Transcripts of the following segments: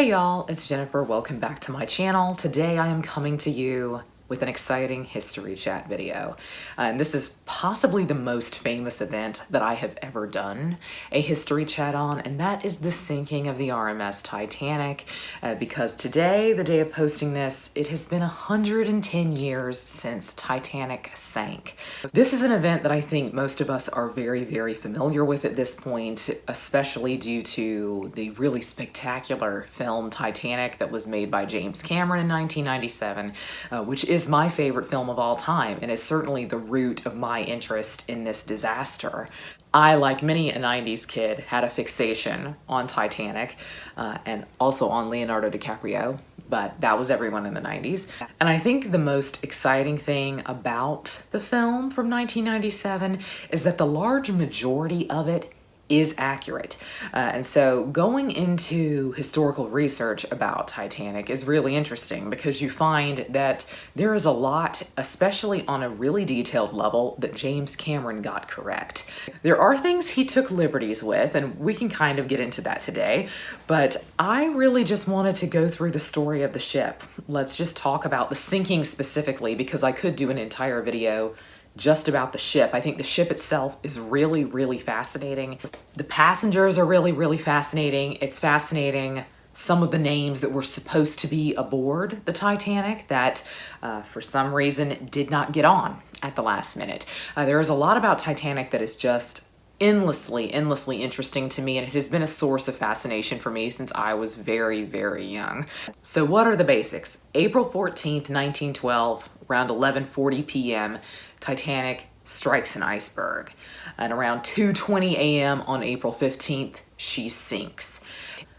Hey y'all, it's Jennifer. Welcome back to my channel. Today I am coming to you with an exciting history chat video. And this is possibly the most famous event that I have ever done a history chat on, and that is the sinking of the RMS Titanic. Because today, the day of posting this, it has been 110 years since Titanic sank. This is an event that I think most of us are very, very familiar with at this point, especially due to the really spectacular film Titanic that was made by James Cameron in 1997, which is my favorite film of all time and is certainly the root of my interest in this disaster. I, like many a 90s kid, had a fixation on Titanic and also on Leonardo DiCaprio, but that was everyone in the 90s. And I think the most exciting thing about the film from 1997 is that the large majority of it is accurate. And so going into historical research about Titanic is really interesting because you find that there is a lot, especially on a really detailed level, that James Cameron got correct. There are things he took liberties with, and we can kind of get into that today, but I really just wanted to go through the story of the ship. Let's just talk about the sinking specifically, because I could do an entire video just about the ship. I think the ship itself is really, really fascinating. The passengers are really, really fascinating. It's fascinating some of the names that were supposed to be aboard the Titanic that for some reason did not get on at the last minute. There is a lot about Titanic that is just endlessly interesting to me, and it has been a source of fascination for me since I was very, very young. So what are the basics? April 14th, 1912, around 11:40 p.m., Titanic strikes an iceberg. And around 2:20 a.m. on April 15th, she sinks.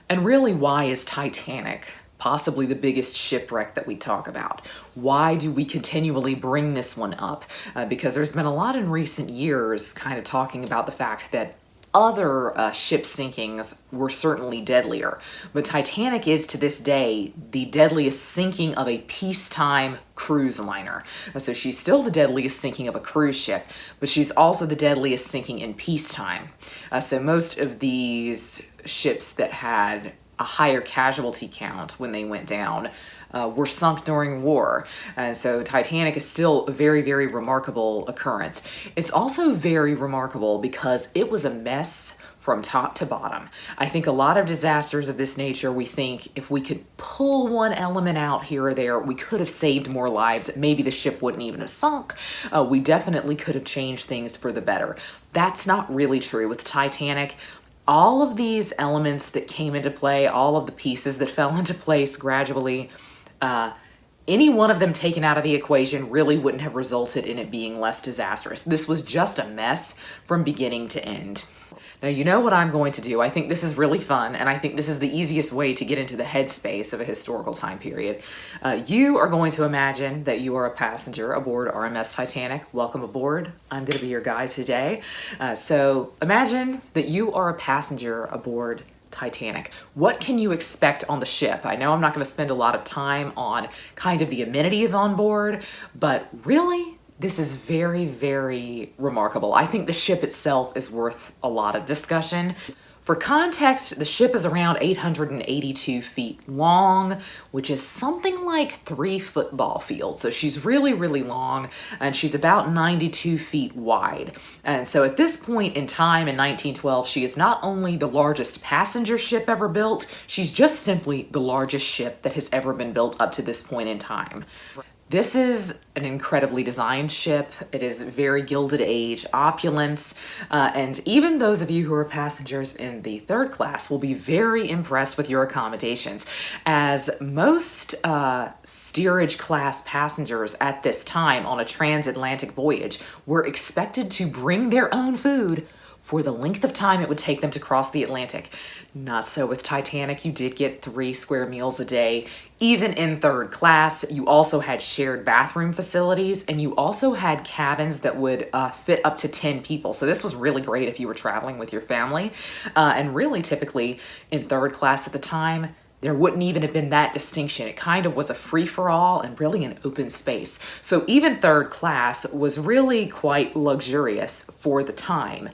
And really, why is Titanic possibly the biggest shipwreck that we talk about? Why do we continually bring this one up? Because there's been a lot in recent years kind of talking about the fact that other ship sinkings were certainly deadlier, but Titanic is to this day the deadliest sinking of a peacetime cruise liner. So she's still the deadliest sinking of a cruise ship, but she's also the deadliest sinking in peacetime. So most of these ships that had a higher casualty count when they went down were sunk during war. So Titanic is still a very, very remarkable occurrence. It's also very remarkable because it was a mess from top to bottom. I think a lot of disasters of this nature, we think if we could pull one element out here or there, we could have saved more lives. Maybe the ship wouldn't even have sunk. We definitely could have changed things for the better. That's not really true with Titanic. All of these elements that came into play, all of the pieces that fell into place gradually, any one of them taken out of the equation really wouldn't have resulted in it being less disastrous. This was just a mess from beginning to end. Now, you know what I'm going to do. I think this is really fun, and I think this is the easiest way to get into the headspace of a historical time period. You are going to imagine that you are a passenger aboard RMS Titanic. Welcome aboard. I'm going to be your guide today. So imagine that you are a passenger aboard Titanic. What can you expect on the ship? I know I'm not going to spend a lot of time on kind of the amenities on board, but really, this is very, very remarkable. I think the ship itself is worth a lot of discussion. For context, the ship is around 882 feet long, which is something like 3 football fields. So she's really, really long, and she's about 92 feet wide. And so at this point in time in 1912, she is not only the largest passenger ship ever built, she's just simply the largest ship that has ever been built up to this point in time. This is an incredibly designed ship. It is very Gilded Age opulence, and even those of you who are passengers in the third class will be very impressed with your accommodations, as most steerage class passengers at this time on a transatlantic voyage were expected to bring their own food for the length of time it would take them to cross the Atlantic. Not so with Titanic. You did get 3 square meals a day. Even in third class, you also had shared bathroom facilities, and you also had cabins that would fit up to 10 people. So this was really great if you were traveling with your family. And really, typically, in third class at the time, there wouldn't even have been that distinction. It kind of was a free-for-all and really an open space. So even third class was really quite luxurious for the time.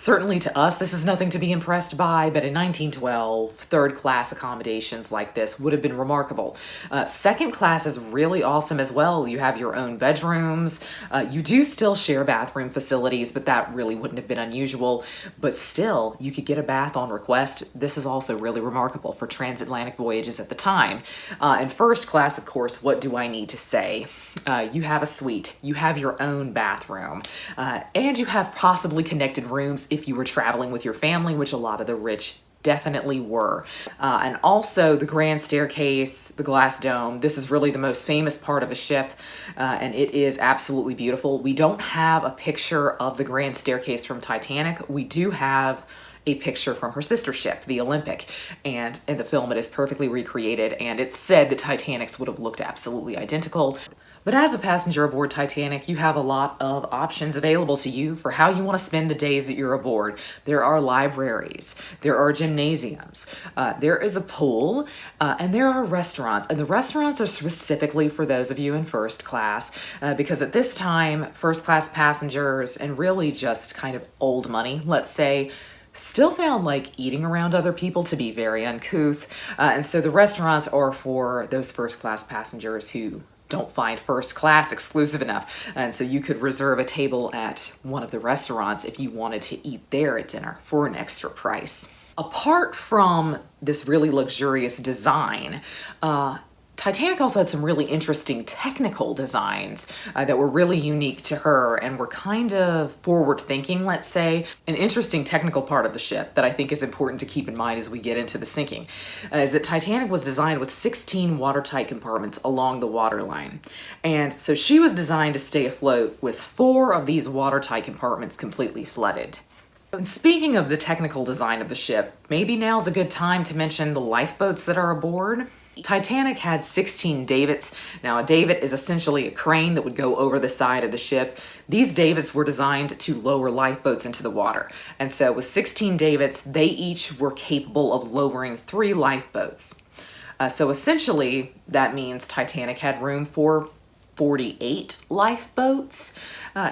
Certainly to us, this is nothing to be impressed by, but in 1912, third-class accommodations like this would have been remarkable. Second class is really awesome as well. You have your own bedrooms. You do still share bathroom facilities, but that really wouldn't have been unusual. But still, you could get a bath on request. This is also really remarkable for transatlantic voyages at the time. And first class, of course, what do I need to say? You have a suite, you have your own bathroom, and you have possibly connected rooms if you were traveling with your family, which a lot of the rich definitely were. And also the grand staircase, the glass dome, this is really the most famous part of a ship, and it is absolutely beautiful. We don't have a picture of the grand staircase from Titanic. We do have a picture from her sister ship, the Olympic, and in the film it is perfectly recreated, and it's said that Titanic's would have looked absolutely identical. But as a passenger aboard Titanic, you have a lot of options available to you for how you want to spend the days that you're aboard. There are libraries, there are gymnasiums, there is a pool, and there are restaurants. And the restaurants are specifically for those of you in first class, because at this time, first class passengers, and really just kind of old money, let's say, still found like eating around other people to be very uncouth. And so the restaurants are for those first class passengers who don't find first class exclusive enough. And so you could reserve a table at one of the restaurants if you wanted to eat there at dinner for an extra price. Apart from this really luxurious design, Titanic also had some really interesting technical designs that were really unique to her and were kind of forward-thinking, let's say. An interesting technical part of the ship that I think is important to keep in mind as we get into the sinking is that Titanic was designed with 16 watertight compartments along the waterline. And so she was designed to stay afloat with 4 of these watertight compartments completely flooded. And speaking of the technical design of the ship, maybe now's a good time to mention the lifeboats that are aboard. Titanic had 16 davits. Now, a davit is essentially a crane that would go over the side of the ship. These davits were designed to lower lifeboats into the water. And so with 16 davits, they each were capable of lowering 3 lifeboats. So essentially, that means Titanic had room for 48 lifeboats.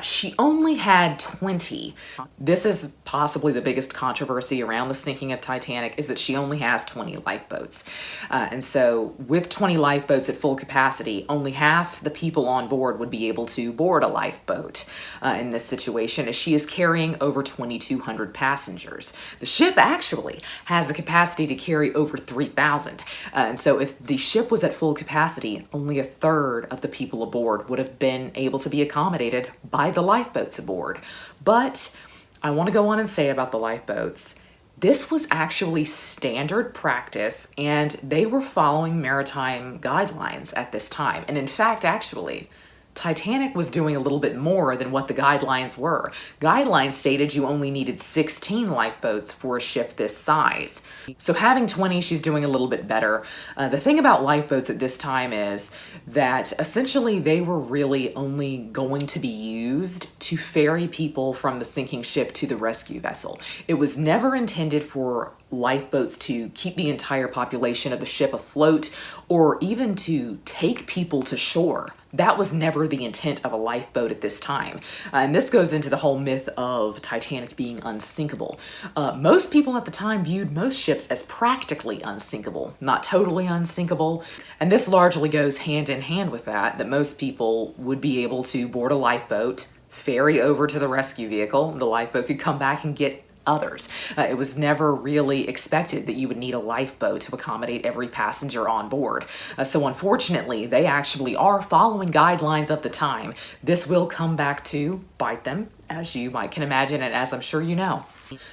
She only had 20. This is possibly the biggest controversy around the sinking of Titanic, is that she only has 20 lifeboats. And so with 20 lifeboats at full capacity, only half the people on board would be able to board a lifeboat in this situation, as she is carrying over 2,200 passengers. The ship actually has the capacity to carry over 3,000. And so if the ship was at full capacity, only a third of the people aboard would have been able to be accommodated by the lifeboats aboard. But I want to go on and say about the lifeboats, this was actually standard practice, and they were following maritime guidelines at this time. And in fact, actually, Titanic was doing a little bit more than what the guidelines were. Guidelines stated you only needed 16 lifeboats for a ship this size. So having 20, she's doing a little bit better. The thing about lifeboats at this time is that essentially they were really only going to be used to ferry people from the sinking ship to the rescue vessel. It was never intended for lifeboats to keep the entire population of the ship afloat or even to take people to shore. That was never the intent of a lifeboat at this time. And this goes into the whole myth of Titanic being unsinkable. Most people at the time viewed most ships as practically unsinkable, not totally unsinkable. And this largely goes hand in hand with that most people would be able to board a lifeboat, ferry over to the rescue vehicle, the lifeboat could come back and get others. It was never really expected that you would need a lifeboat to accommodate every passenger on board. So unfortunately, they actually are following guidelines of the time. This will come back to bite them, as you might can imagine, and as I'm sure you know.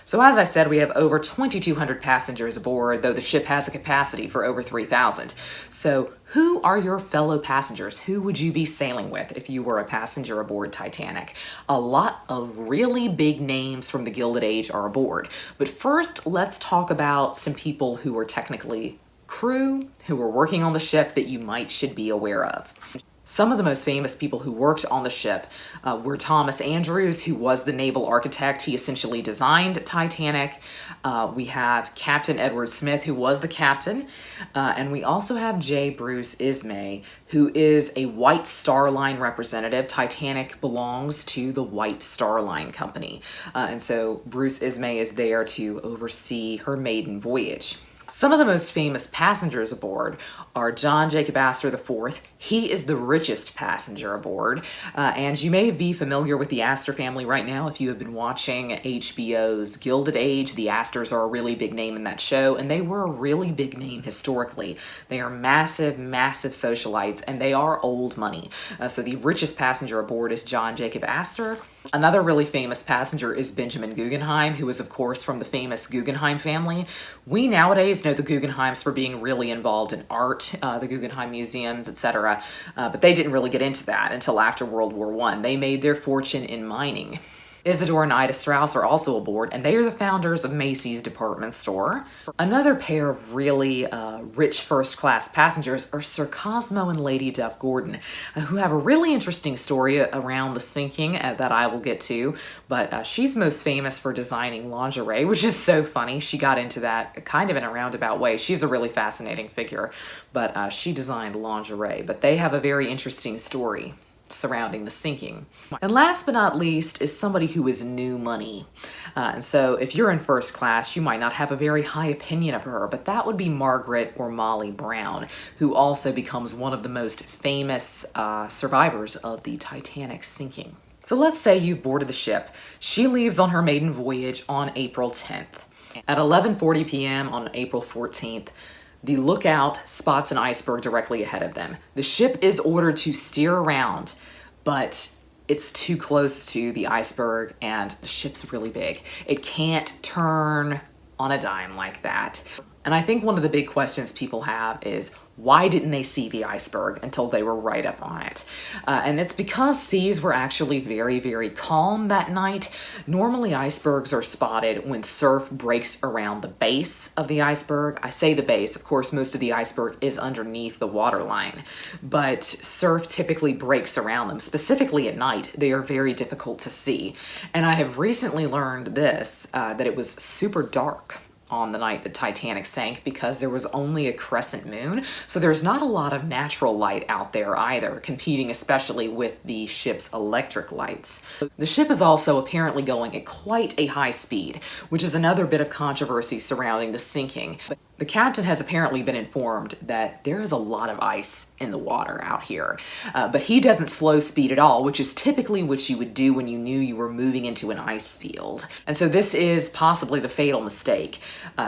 So as I said, we have over 2,200 passengers aboard, though the ship has a capacity for over 3,000. So who are your fellow passengers? Who would you be sailing with if you were a passenger aboard Titanic? A lot of really big names from the Gilded Age are aboard. But first, let's talk about some people who are technically crew, who were working on the ship that you should be aware of. Some of the most famous people who worked on the ship were Thomas Andrews, who was the naval architect. He essentially designed Titanic. We have Captain Edward Smith, who was the captain. And we also have J. Bruce Ismay, who is a White Star Line representative. Titanic belongs to the White Star Line company. And so Bruce Ismay is there to oversee her maiden voyage. Some of the most famous passengers aboard are John Jacob Astor IV. He is the richest passenger aboard, and you may be familiar with the Astor family right now if you have been watching HBO's Gilded Age. The Astors are a really big name in that show, and they were a really big name historically. They are massive, massive socialites, and they are old money. So the richest passenger aboard is John Jacob Astor. Another really famous passenger is Benjamin Guggenheim, who is, of course, from the famous Guggenheim family. We nowadays know the Guggenheims for being really involved in art, the Guggenheim museums, etc. But they didn't really get into that until after World War I. They made their fortune in mining. Isidore and Ida Strauss are also aboard, and they are the founders of Macy's department store. Another pair of really rich first-class passengers are Sir Cosmo and Lady Duff Gordon, who have a really interesting story around the sinking that I will get to, but she's most famous for designing lingerie, which is so funny. She got into that kind of in a roundabout way. She's a really fascinating figure, but she designed lingerie, but they have a very interesting story surrounding the sinking. And last but not least is somebody who is new money. And so if you're in first class, you might not have a very high opinion of her, but that would be Margaret or Molly Brown, who also becomes one of the most famous survivors of the Titanic sinking. So let's say you've boarded the ship. She leaves on her maiden voyage on April 10th. At 11:40 p.m. on April 14th, the lookout spots an iceberg directly ahead of them. The ship is ordered to steer around, but it's too close to the iceberg and the ship's really big. It can't turn on a dime like that. And I think one of the big questions people have is, why didn't they see the iceberg until they were right up on it? And it's because seas were actually very, very calm that night. Normally icebergs are spotted when surf breaks around the base of the iceberg. I say the base, of course, most of the iceberg is underneath the waterline, but surf typically breaks around them. Specifically at night, they are very difficult to see. And I have recently learned this, that it was super dark on the night the Titanic sank because there was only a crescent moon, so there's not a lot of natural light out there either, competing especially with the ship's electric lights. The ship is also apparently going at quite a high speed, which is another bit of controversy surrounding the sinking. The captain has apparently been informed that there is a lot of ice in the water out here, but he doesn't slow speed at all, which is typically what you would do when you knew you were moving into an ice field. And so this is possibly the fatal mistake.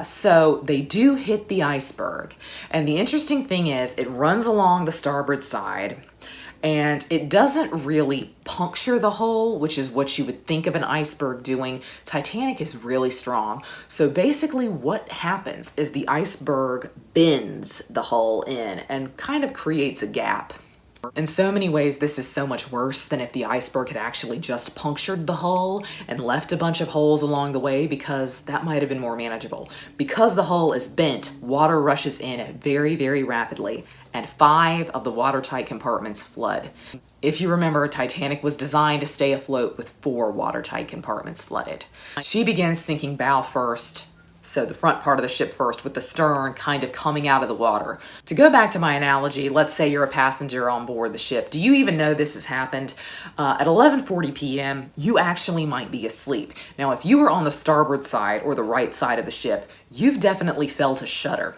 So they do hit the iceberg, and the interesting thing is it runs along the starboard side, and it doesn't really puncture the hull, which is what you would think of an iceberg doing. Titanic is really strong. So basically what happens is the iceberg bends the hull in and kind of creates a gap. In so many ways, this is so much worse than if the iceberg had actually just punctured the hull and left a bunch of holes along the way, because that might have been more manageable. Because the hull is bent, water rushes in very, very rapidly, and 5 of the watertight compartments flood. If you remember, Titanic was designed to stay afloat with 4 watertight compartments flooded. She begins sinking bow first, so the front part of the ship first, with the stern kind of coming out of the water. To go back to my analogy, let's say you're a passenger on board the ship. Do you even know this has happened? At 11:40 p.m., you actually might be asleep. Now, if you were on the starboard side or the right side of the ship, you've definitely felt a shudder.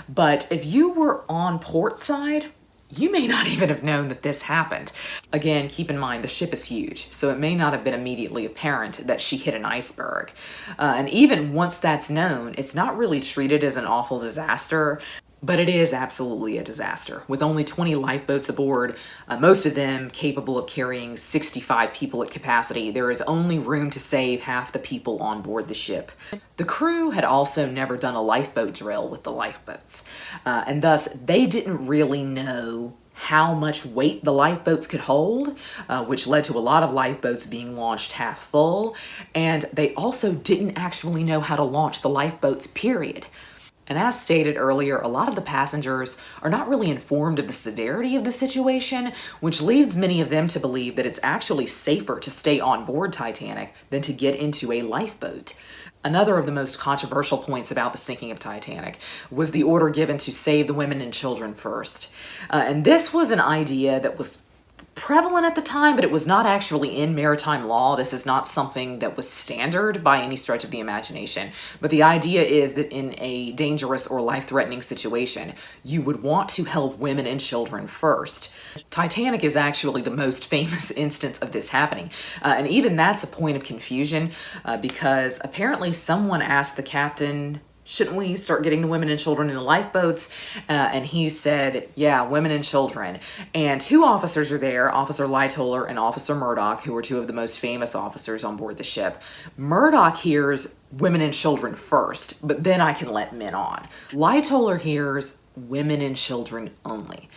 But if you were on port side, you may not even have known that this happened. Again, keep in mind, the ship is huge, so it may not have been immediately apparent that she hit an iceberg. And even once that's known, it's not really treated as an awful disaster, but it is absolutely a disaster. With only 20 lifeboats aboard, most of them capable of carrying 65 people at capacity, there is only room to save half the people on board the ship. The crew had also never done a lifeboat drill with the lifeboats, and thus they didn't really know how much weight the lifeboats could hold, which led to a lot of lifeboats being launched half full, and they also didn't actually know how to launch the lifeboats, period. And as stated earlier, a lot of the passengers are not really informed of the severity of the situation, which leads many of them to believe that it's actually safer to stay on board Titanic than to get into a lifeboat. Another of the most controversial points about the sinking of Titanic was the order given to save the women and children first. And this was an idea that was prevalent at the time, but it was not actually in maritime law. This is not something that was standard by any stretch of the imagination. But the idea is that in a dangerous or life-threatening situation, you would want to help women and children first. Titanic is actually the most famous instance of this happening. And even that's a point of confusion because apparently someone asked the captain, shouldn't we start getting the women and children in the lifeboats? And he said, yeah, women and children. And two officers are there, Officer Lightoller and Officer Murdoch, who were two of the most famous officers on board the ship. Murdoch hears women and children first, but then I can let men on. Lightoller hears women and children only.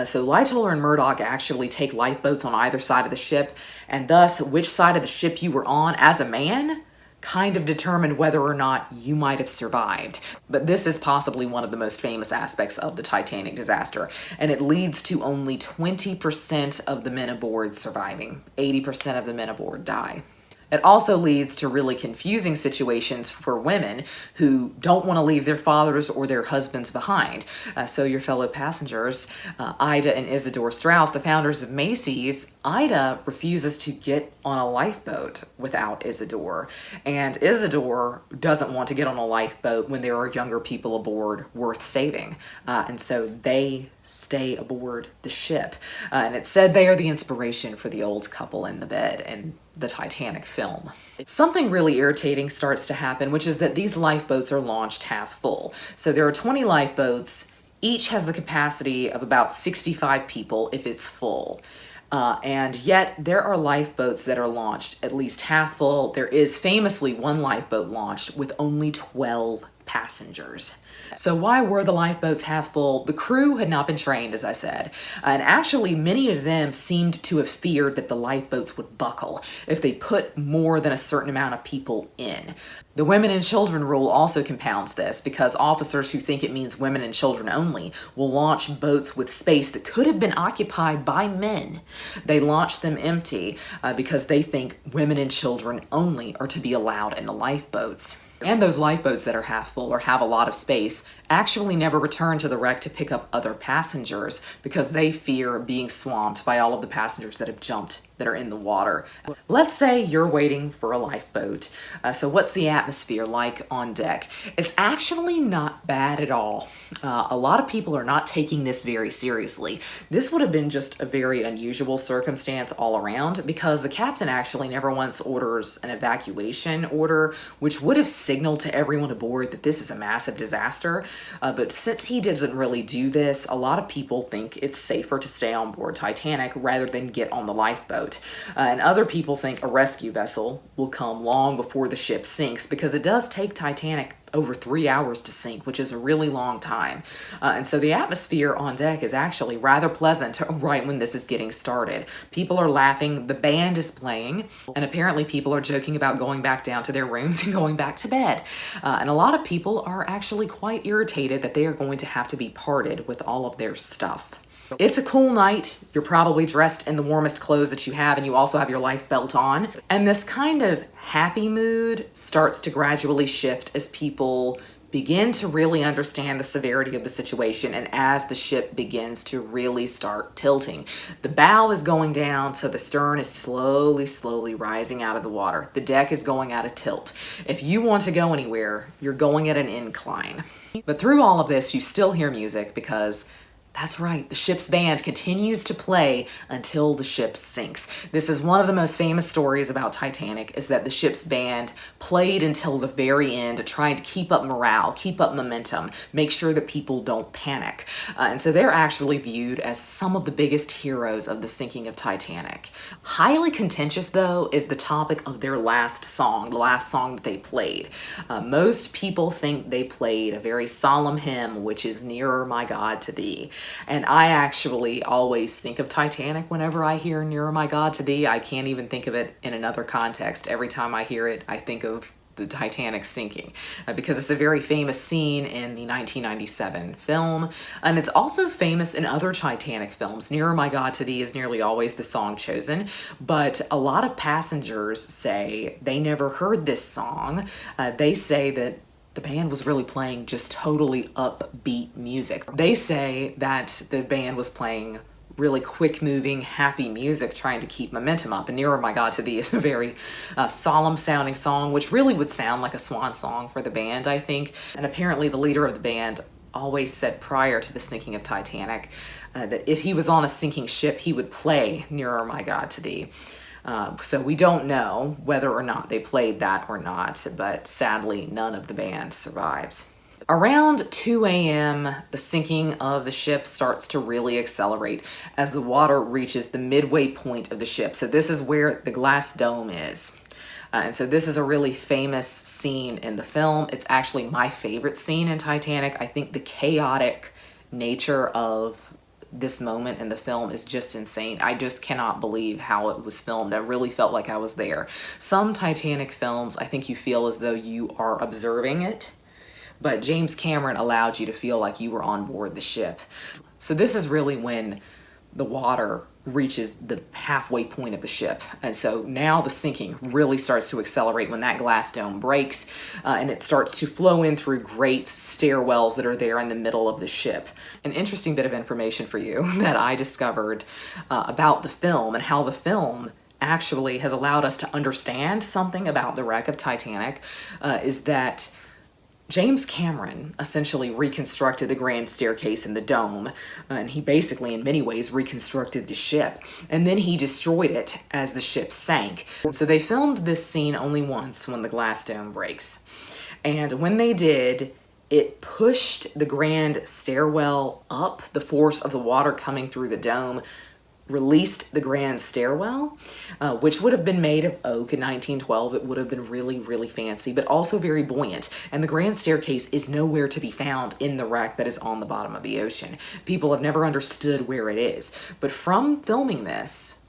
So Lightoller and Murdoch actually take lifeboats on either side of the ship, and thus which side of the ship you were on as a man kind of determined whether or not you might have survived. But this is possibly one of the most famous aspects of the Titanic disaster, and it leads to only 20% of the men aboard surviving. 80% of the men aboard die. It also leads to really confusing situations for women who don't want to leave their fathers or their husbands behind. So your fellow passengers, Ida and Isidore Strauss, the founders of Macy's, Ida refuses to get on a lifeboat without Isidore. And Isidore doesn't want to get on a lifeboat when there are younger people aboard worth saving. And so they stay aboard the ship. And it's said they are the inspiration for the old couple in the bed in the Titanic film. Something really irritating starts to happen, which is that these lifeboats are launched half full. So there are 20 lifeboats. Each has the capacity of about 65 people if it's full. And yet there are lifeboats that are launched at least half full. There is famously one lifeboat launched with only 12 passengers. So why were the lifeboats half full? The crew had not been trained, as I said, and actually many of them seemed to have feared that the lifeboats would buckle if they put more than a certain amount of people in. The women and children rule also compounds this because officers who think it means women and children only will launch boats with space that could have been occupied by men. They launch them empty because they think women and children only are to be allowed in the lifeboats. And those lifeboats that are half full or have a lot of space actually never return to the wreck to pick up other passengers because they fear being swamped by all of the passengers that have jumped that are in the water. Let's say you're waiting for a lifeboat. So what's the atmosphere like on deck? It's actually not bad at all. A lot of people are not taking this very seriously. This would have been just a very unusual circumstance all around because the captain actually never once orders an evacuation order, which would have signaled to everyone aboard that this is a massive disaster. But since he doesn't really do this, a lot of people think it's safer to stay on board Titanic rather than get on the lifeboat. And other people think a rescue vessel will come long before the ship sinks because it does take Titanic over 3 hours to sink, which is a really long time. And so the atmosphere on deck is actually rather pleasant right when this is getting started. People are laughing, the band is playing, and apparently people are joking about going back down to their rooms and going back to bed. And a lot of people are actually quite irritated that they are going to have to be parted with all of their stuff. It's a cool night. You're probably dressed in the warmest clothes that you have, and you also have your life belt on. And this kind of happy mood starts to gradually shift as people begin to really understand the severity of the situation and as the ship begins to really start tilting. The bow is going down, so the stern is slowly rising out of the water. The deck is going at a tilt. If you want to go anywhere, you're going at an incline. But through all of this, you still hear music because that's right, the ship's band continues to play until the ship sinks. This is one of the most famous stories about Titanic, is that the ship's band played until the very end, trying to keep up morale, keep up momentum, make sure that people don't panic. And so they're actually viewed as some of the biggest heroes of the sinking of Titanic. Highly contentious, though, is the topic of their last song, the last song that they played. Most people think they played a very solemn hymn, which is Nearer, My God, to Thee. And I actually always think of Titanic whenever I hear Nearer, My God, to Thee. I can't even think of it in another context. Every time I hear it, I think of the Titanic sinking, because it's a very famous scene in the 1997 film, and it's also famous in other Titanic films. Nearer My God to Thee is nearly always the song chosen, but a lot of passengers say they never heard this song. They say that the band was really playing just totally upbeat music. They say that the band was playing really quick moving, happy music, trying to keep momentum up. And Nearer My God to Thee is a very solemn sounding song, which really would sound like a swan song for the band, I think. And apparently the leader of the band always said prior to the sinking of Titanic that if he was on a sinking ship, he would play Nearer My God to Thee. So we don't know whether or not they played that or not, but sadly none of the band survives. Around 2 a.m., the sinking of the ship starts to really accelerate as the water reaches the midway point of the ship. So this is where the glass dome is. And so this is a really famous scene in the film. It's actually my favorite scene in Titanic. I think the chaotic nature of this moment in the film is just insane. I just cannot believe how it was filmed. I really felt like I was there. Some Titanic films, I think you feel as though you are observing it, but James Cameron allowed you to feel like you were on board the ship. So this is really when the water reaches the halfway point of the ship. And so now the sinking really starts to accelerate when that glass dome breaks, and it starts to flow in through great stairwells that are there in the middle of the ship. An interesting bit of information for you that I discovered about the film and how the film actually has allowed us to understand something about the wreck of Titanic is that James Cameron essentially reconstructed the grand staircase in the dome, and he basically in many ways reconstructed the ship, and then he destroyed it as the ship sank. So they filmed this scene only once when the glass dome breaks, and when they did, it pushed the grand stairwell up. The force of the water coming through the dome released the grand stairwell, which would have been made of oak in 1912. It would have been really, really fancy, but also very buoyant. And the grand staircase is nowhere to be found in the wreck that is on the bottom of the ocean. People have never understood where it is. But from filming this,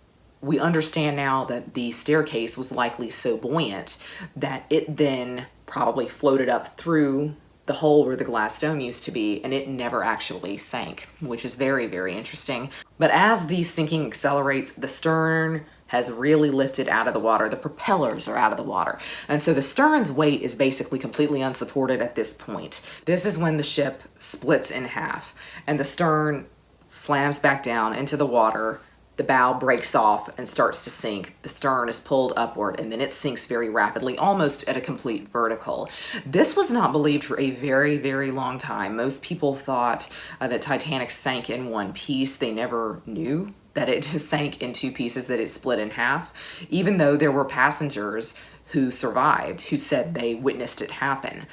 we understand now that the staircase was likely so buoyant that it then probably floated up through the hole where the glass dome used to be, and it never actually sank, which is very, very interesting. But as the sinking accelerates, the stern has really lifted out of the water. The propellers are out of the water. And so the stern's weight is basically completely unsupported at this point. This is when the ship splits in half and the stern slams back down into the water. The bow breaks off and starts to sink. The stern is pulled upward, and then it sinks very rapidly, almost at a complete vertical. This was not believed for a very, very long time. Most people thought that Titanic sank in one piece. They never knew that it just sank in two pieces, that it split in half, even though there were passengers who survived, who said they witnessed it happen.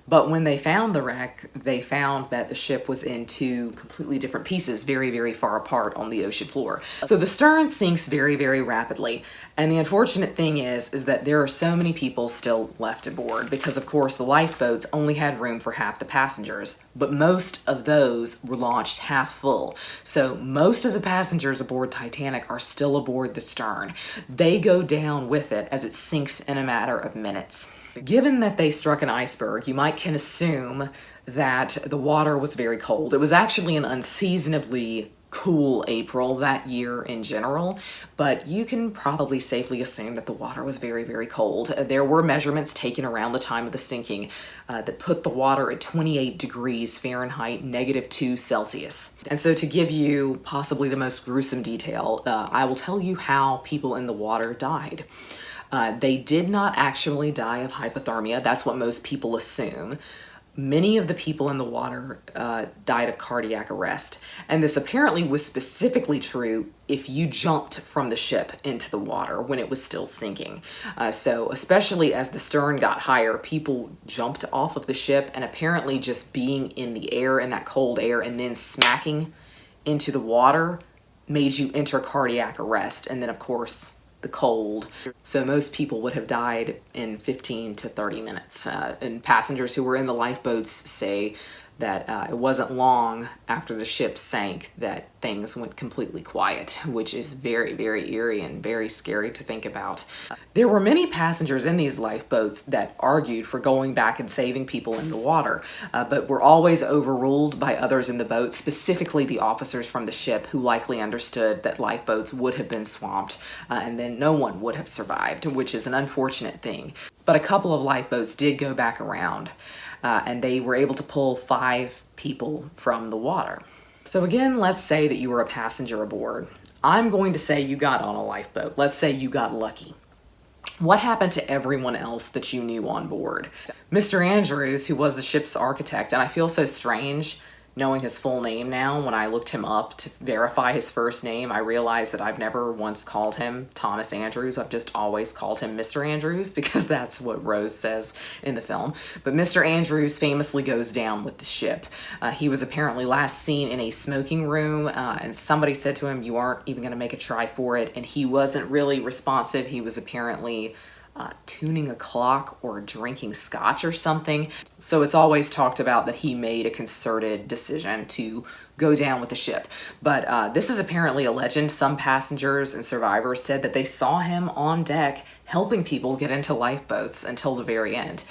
But when they found the wreck, they found that the ship was in two completely different pieces, very, very far apart on the ocean floor. So the stern sinks very, very rapidly. And the unfortunate thing is that there are so many people still left aboard because, of course, the lifeboats only had room for half the passengers, but most of those were launched half full. So most of the passengers aboard Titanic are still aboard the stern. They go down with it as it sinks in a matter of minutes. Given that they struck an iceberg, you can assume that the water was very cold. It was actually an unseasonably cool April that year in general, but you can probably safely assume that the water was very, very cold. There were measurements taken around the time of the sinking that put the water at 28 degrees Fahrenheit, -2 Celsius. And so to give you possibly the most gruesome detail, I will tell you how people in the water died. They did not actually die of hypothermia. That's what most people assume. Many of the people in the water died of cardiac arrest. And this apparently was specifically true if you jumped from the ship into the water when it was still sinking. So especially as the stern got higher, people jumped off of the ship, and apparently just being in the air, in that cold air, and then smacking into the water made you enter cardiac arrest. And then, of course, the cold. So most people would have died in 15 to 30 minutes. And passengers who were in the lifeboats say that it wasn't long after the ship sank that things went completely quiet, which is very, very eerie and very scary to think about. There were many passengers in these lifeboats that argued for going back and saving people in the water, but were always overruled by others in the boat, specifically the officers from the ship, who likely understood that lifeboats would have been swamped and then no one would have survived, which is an unfortunate thing. But a couple of lifeboats did go back around, and they were able to pull 5 people from the water. So again, let's say that you were a passenger aboard. I'm going to say you got on a lifeboat. Let's say you got lucky. What happened to everyone else that you knew on board? Mr. Andrews, who was the ship's architect, and I feel so strange knowing his full name now. When I looked him up to verify his first name, I realized that I've never once called him Thomas Andrews. I've just always called him Mr. Andrews because that's what Rose says in the film. But Mr. Andrews famously goes down with the ship. He was apparently last seen in a smoking room, and somebody said to him, "You aren't even going to make a try for it." And he wasn't really responsive. He was apparently tuning a clock or drinking scotch or something. So it's always talked about that he made a concerted decision to go down with the ship. But this is apparently a legend. Some passengers and survivors said that they saw him on deck helping people get into lifeboats until the very end.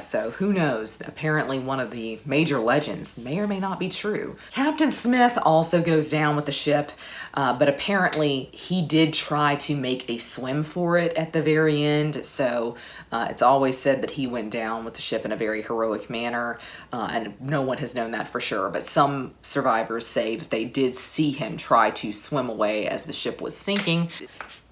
So who knows? Apparently one of the major legends may or may not be true. Captain Smith also goes down with the ship, but apparently he did try to make a swim for it at the very end. So it's always said that he went down with the ship in a very heroic manner, and no one has known that for sure. But some survivors say that they did see him try to swim away as the ship was sinking.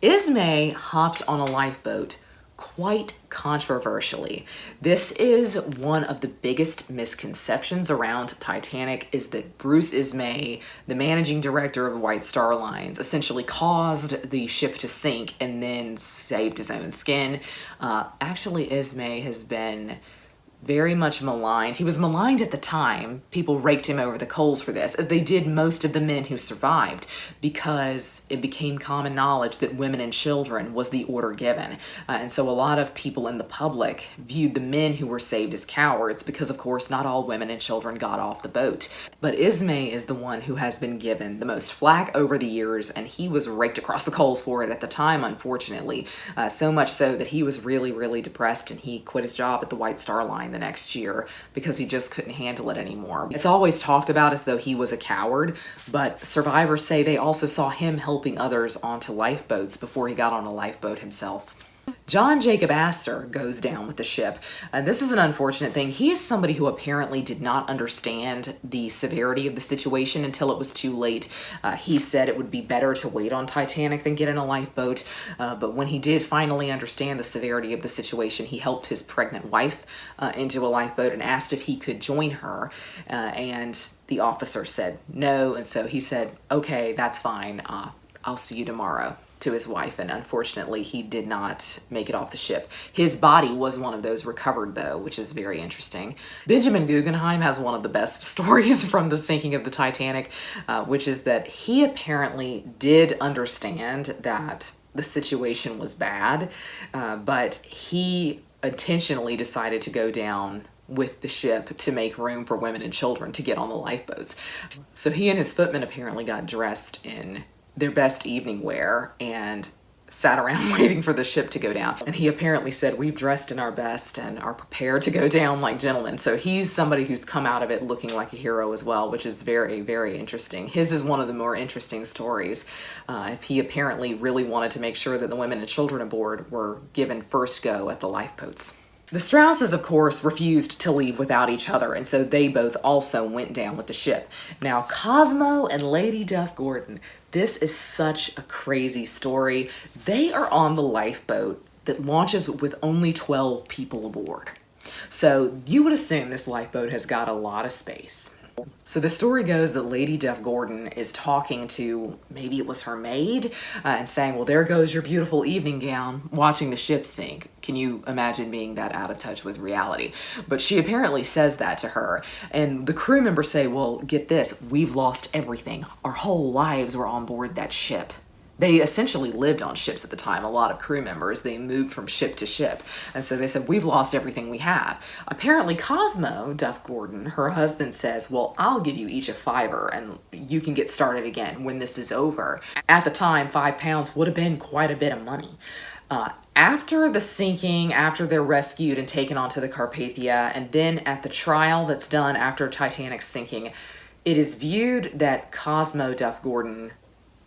Ismay hopped on a lifeboat quite controversially. This is one of the biggest misconceptions around Titanic, is that Bruce Ismay, the managing director of White Star Lines, essentially caused the ship to sink and then saved his own skin. Actually, Ismay has been very much maligned. He was maligned at the time. People raked him over the coals for this, as they did most of the men who survived, because it became common knowledge that women and children was the order given. And so a lot of people in the public viewed the men who were saved as cowards, because of course not all women and children got off the boat. But Ismay is the one who has been given the most flack over the years, and he was raked across the coals for it at the time, unfortunately. So much so that he was really, really depressed, and he quit his job at the White Star Line the next year because he just couldn't handle it anymore. It's always talked about as though he was a coward, but survivors say they also saw him helping others onto lifeboats before he got on a lifeboat himself. John Jacob Astor goes down with the ship. This is an unfortunate thing. He is somebody who apparently did not understand the severity of the situation until it was too late. He said it would be better to wait on Titanic than get in a lifeboat. But when he did finally understand the severity of the situation, he helped his pregnant wife into a lifeboat and asked if he could join her. And the officer said no. And so he said, "Okay, that's fine. I'll see you tomorrow," to his wife, and unfortunately he did not make it off the ship. His body was one of those recovered though, which is very interesting. Benjamin Guggenheim has one of the best stories from the sinking of the Titanic, which is that he apparently did understand that the situation was bad, but he intentionally decided to go down with the ship to make room for women and children to get on the lifeboats. So he and his footmen apparently got dressed in their best evening wear and sat around waiting for the ship to go down. And he apparently said, "We've dressed in our best and are prepared to go down like gentlemen." So he's somebody who's come out of it looking like a hero as well, which is very, very interesting. His is one of the more interesting stories. He apparently really wanted to make sure that the women and children aboard were given first go at the lifeboats. The Strausses, of course, refused to leave without each other, and so they both also went down with the ship. Now, Cosmo and Lady Duff Gordon, this is such a crazy story. They are on the lifeboat that launches with only 12 people aboard. So you would assume this lifeboat has got a lot of space. So the story goes that Lady Duff Gordon is talking to, maybe it was her maid, and saying, "Well, there goes your beautiful evening gown," watching the ship sink. Can you imagine being that out of touch with reality? But she apparently says that to her, and the crew members say, "Well, get this, we've lost everything. Our whole lives were on board that ship." they essentially lived on ships at the time. A lot of crew members, they moved from ship to ship. And so they said, we've lost everything we have. Apparently Cosmo, Duff Gordon, her husband, says, well, I'll give you each a $5 and you can get started again when this is over. At the time, £5 would have been quite a bit of money. After the sinking, after they're rescued and taken onto the Carpathia, and then at the trial that's done after Titanic's sinking, it is viewed that Cosmo Duff Gordon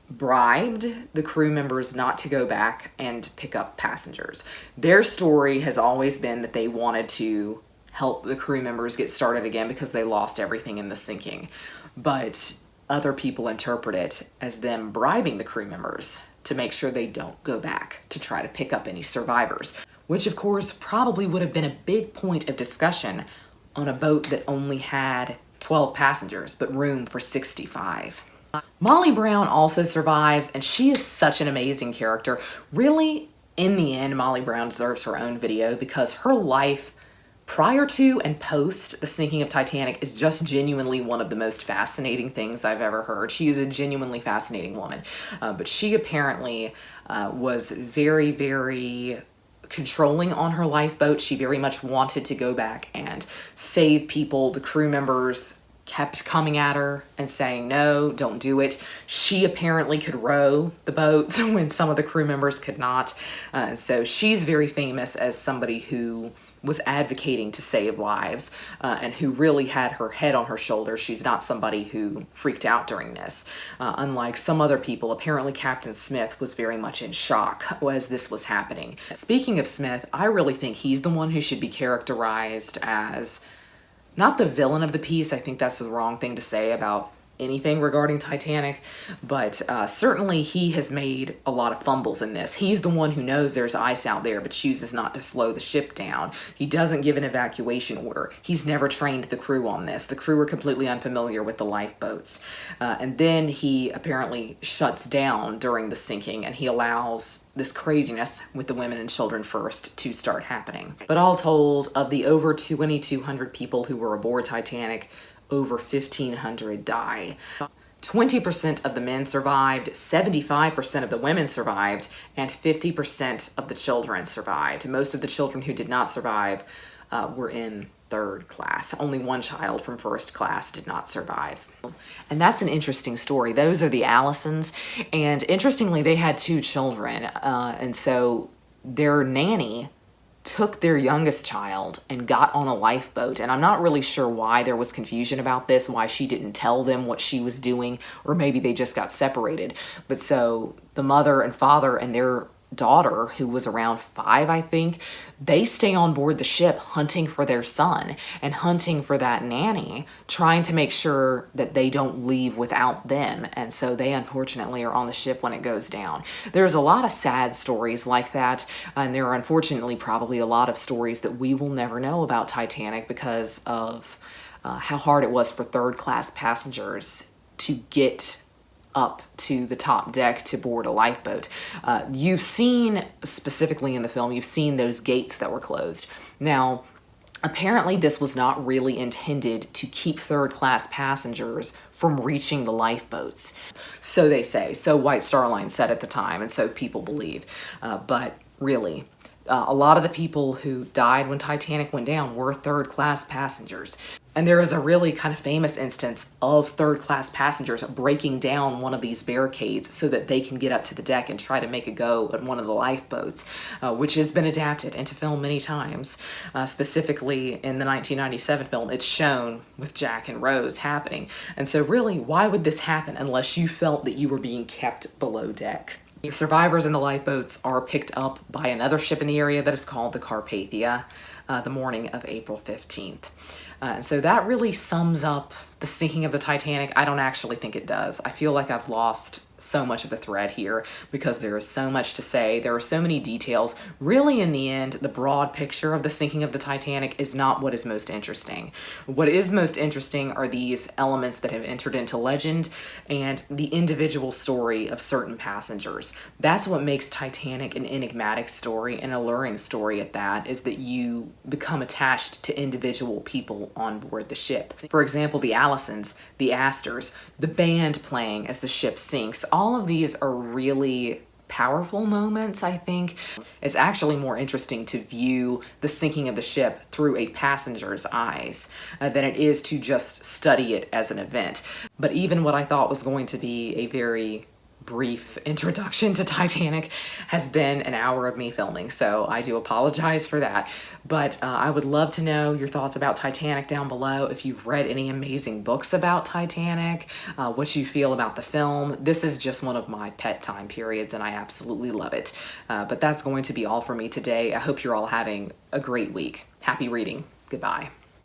bribed the crew members not to go back and pick up passengers. Their story has always been that they wanted to help the crew members get started again because they lost everything in the sinking. But other people interpret it as them bribing the crew members to make sure they don't go back to try to pick up any survivors, which of course probably would have been a big point of discussion on a boat that only had 12 passengers but room for 65. Molly Brown also survives, and she is such an amazing character. Really, in the end, Molly Brown deserves her own video because her life prior to and post the sinking of Titanic is just genuinely one of the most fascinating things I've ever heard. She is a genuinely fascinating woman, but she apparently was very, very controlling on her lifeboat. She very much wanted to go back and save people. The crew members kept coming at her and saying, no, don't do it. She apparently could row the boats when some of the crew members could not. So she's very famous as somebody who was advocating to save lives and who really had her head on her shoulders. She's not somebody who freaked out during this. Unlike some other people, apparently Captain Smith was very much in shock as this was happening. Speaking of Smith, I really think he's the one who should be characterized as not the villain of the piece. I think that's the wrong thing to say about anything regarding Titanic, but certainly he has made a lot of fumbles in this. He's the one who knows there's ice out there but chooses not to slow the ship down. He doesn't give an evacuation order. He's never trained the crew on this. The crew are completely unfamiliar with the lifeboats. And then he apparently shuts down during the sinking and he allows this craziness with the women and children first to start happening. But all told, of the over 2,200 people who were aboard Titanic, over 1,500 died. 20% of the men survived, 75% of the women survived, and 50% of the children survived. Most of the children who did not survive were in third class. Only one child from first class did not survive. And that's an interesting story. Those are the Allisons, and interestingly, they had 2 children, and so their nanny took their youngest child and got on a lifeboat. And I'm not really sure why there was confusion about this, why she didn't tell them what she was doing, or maybe they just got separated. But so the mother and father and their daughter, who was around 5, I think, they stay on board the ship hunting for their son and hunting for that nanny, trying to make sure that they don't leave without them. And so they unfortunately are on the ship when it goes down. There's a lot of sad stories like that, and there are unfortunately probably a lot of stories that we will never know about Titanic because of how hard it was for third-class passengers to get up to the top deck to board a lifeboat. You've seen, specifically in the film, you've seen those gates that were closed. Now, apparently this was not really intended to keep third-class passengers from reaching the lifeboats. So they say, so White Star Line said at the time, and so people believe. But really, a lot of the people who died when Titanic went down were third-class passengers. And there is a really kind of famous instance of third-class passengers breaking down one of these barricades so that they can get up to the deck and try to make a go at one of the lifeboats, which has been adapted into film many times. Specifically in the 1997 film, it's shown with Jack and Rose happening. And so really, why would this happen unless you felt that you were being kept below deck? The survivors in the lifeboats are picked up by another ship in the area that is called the Carpathia the morning of April 15th. And so that really sums up the sinking of the Titanic. I don't actually think it does. I feel like I've lost so much of the thread here because there is so much to say. There are so many details. Really, in the end, the broad picture of the sinking of the Titanic is not what is most interesting. What is most interesting are these elements that have entered into legend and the individual story of certain passengers. That's what makes Titanic an enigmatic story, an alluring story at that, is that you become attached to individual people on board the ship. For example, the Allisons, the Astors, the band playing as the ship sinks, All of these are really powerful moments, I think. It's actually more interesting to view the sinking of the ship through a passenger's eyes than it is to just study it as an event. But even what I thought was going to be a very brief introduction to Titanic has been an hour of me filming, so I do apologize for that. But I would love to know your thoughts about Titanic down below. If you've read any amazing books about Titanic, what you feel about the film. This is just one of my pet time periods and I absolutely love it. But that's going to be all for me today. I hope you're all having a great week. Happy reading. Goodbye.